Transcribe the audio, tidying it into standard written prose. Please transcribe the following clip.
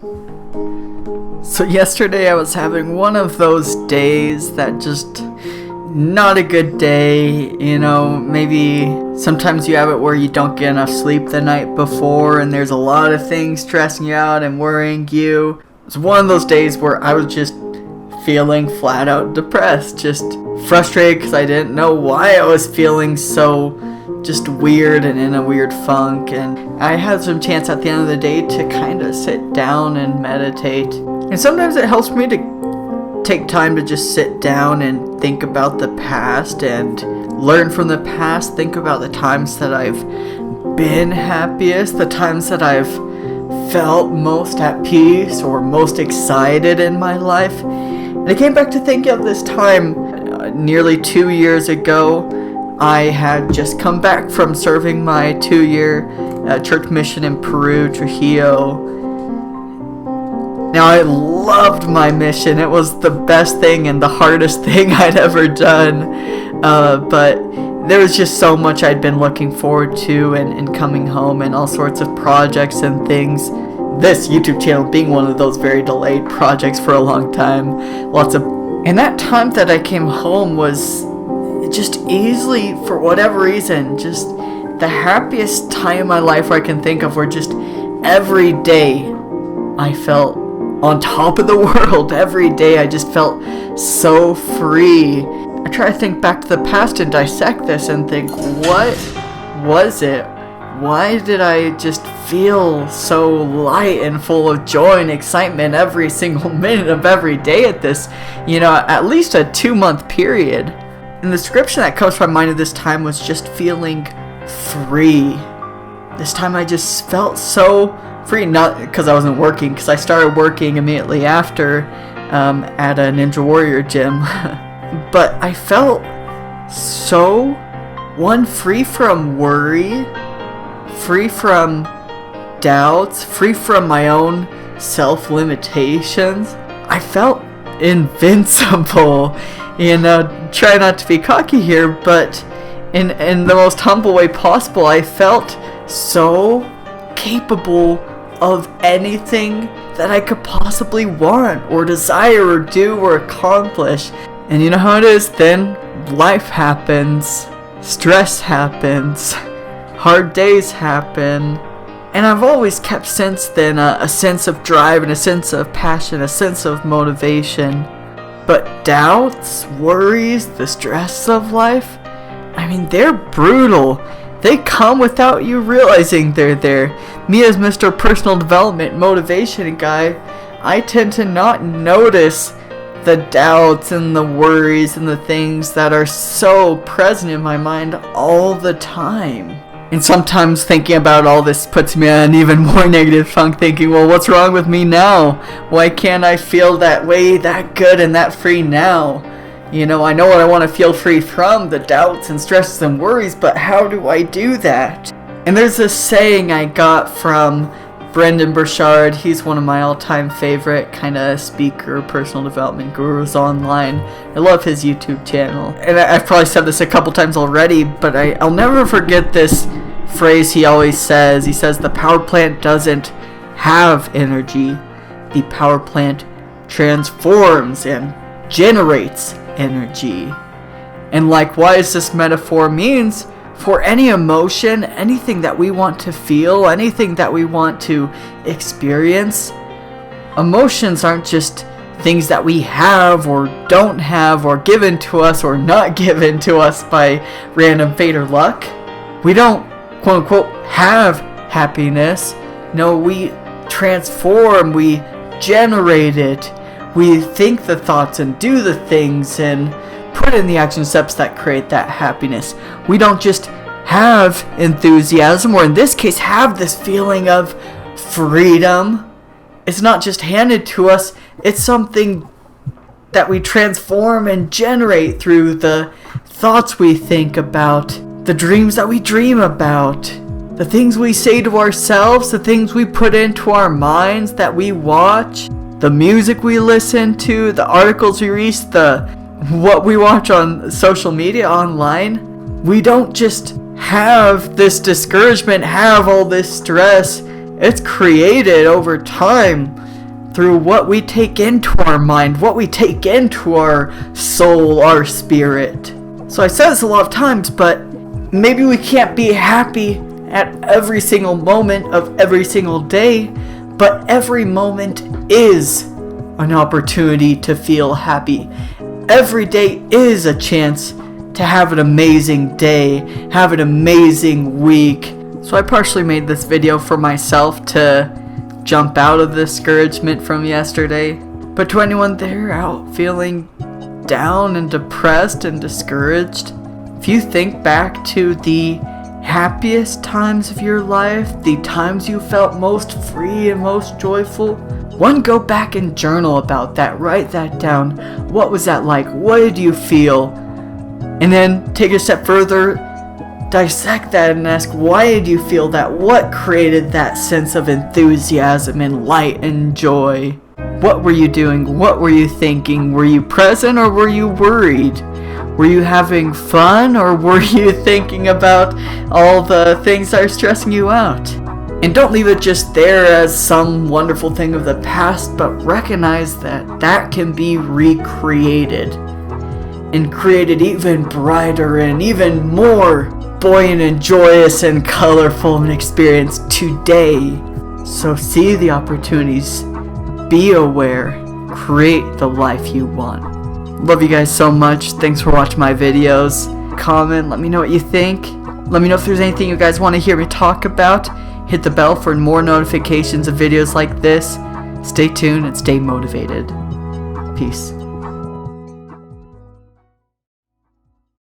So yesterday I was having one of those days that just not a good day, maybe sometimes you have it where you don't get enough sleep the night before and there's a lot of things stressing you out and worrying you. It was one of those days where I was just feeling flat out depressed, just frustrated because I didn't know why I was feeling so just weird and in a weird funk. And I had some chance at the end of the day to kind of sit down and meditate. And sometimes it helps me to take time to just sit down and think about the past and learn from the past, think about the times that I've been happiest, the times that I've felt most at peace or most excited in my life. And I came back to thinking of this time nearly 2 years ago. I had just come back from serving my 2-year church mission in Peru, Trujillo. Now, I loved my mission. It was the best thing and the hardest thing I'd ever done. But there was just so much I'd been looking forward to and coming home and all sorts of projects and things. This YouTube channel being one of those very delayed projects for a long time. And that time that I came home was just easily, for whatever reason, just the happiest time in my life I can think of, where just every day I felt on top of the world. Every day I just felt so free. I try to think back to the past and dissect this and think, what was it? Why did I just feel so light and full of joy and excitement every single minute of every day at this, at least a 2-month period? And the description that comes to my mind at this time was just feeling free. This time I just felt so free, not because I wasn't working, because I started working immediately after at a Ninja Warrior gym. But I felt so, free from worry, free from doubts, free from my own self-limitations. I felt invincible. Try not to be cocky here, but in the most humble way possible, I felt so capable of anything that I could possibly want or desire or do or accomplish. And you know how it is then? Life happens, stress happens, hard days happen, and I've always kept since then a sense of drive and a sense of passion, a sense of motivation. But doubts, worries, the stress of life, they're brutal. They come without you realizing they're there. Me as Mr. Personal Development Motivation Guy, I tend to not notice the doubts and the worries and the things that are so present in my mind all the time. And sometimes thinking about all this puts me in an even more negative funk, thinking, well, what's wrong with me now? Why can't I feel that way, that good, and that free now? I know what I want to feel free from, the doubts and stresses and worries, but how do I do that? And there's this saying I got from Brendan Burchard. He's one of my all-time favorite kind of speaker, personal development gurus online. I love his YouTube channel. And I've probably said this a couple times already, but I'll never forget this phrase he always says. He says, the power plant doesn't have energy. The power plant transforms and generates energy. And likewise, this metaphor means for any emotion, anything that we want to feel, anything that we want to experience, emotions aren't just things that we have or don't have or given to us or not given to us by random fate or luck. We don't, quote unquote, have happiness. No, we transform, we generate it. We think the thoughts and do the things and put in the action steps that create that happiness. We don't just have enthusiasm, or in this case, have this feeling of freedom. It's not just handed to us, it's something that we transform and generate through the thoughts we think about, the dreams that we dream about, the things we say to ourselves, the things we put into our minds that we watch, the music we listen to, the articles we read, what we watch on social media online. We don't just have this discouragement, have all this stress. It's created over time through what we take into our mind, what we take into our soul, our spirit. So I said this a lot of times, but maybe we can't be happy at every single moment of every single day, but every moment is an opportunity to feel happy. Every day is a chance to have an amazing day, have an amazing week. So I partially made this video for myself to jump out of the discouragement from yesterday. But to anyone there out feeling down and depressed and discouraged, if you think back to the happiest times of your life, the times you felt most free and most joyful, go back and journal about that. Write that down. What was that like? What did you feel? And then take a step further, dissect that and ask, why did you feel that? What created that sense of enthusiasm and light and joy? What were you doing? What were you thinking? Were you present or were you worried? Were you having fun or were you thinking about all the things that are stressing you out? And don't leave it just there as some wonderful thing of the past, but recognize that that can be recreated and created even brighter and even more buoyant and joyous and colorful an experience today. So see the opportunities, be aware, create the life you want. Love you guys so much. Thanks for watching my videos. Comment, let me know what you think. Let me know if there's anything you guys want to hear me talk about. Hit the bell for more notifications of videos like this. Stay tuned and stay motivated. Peace.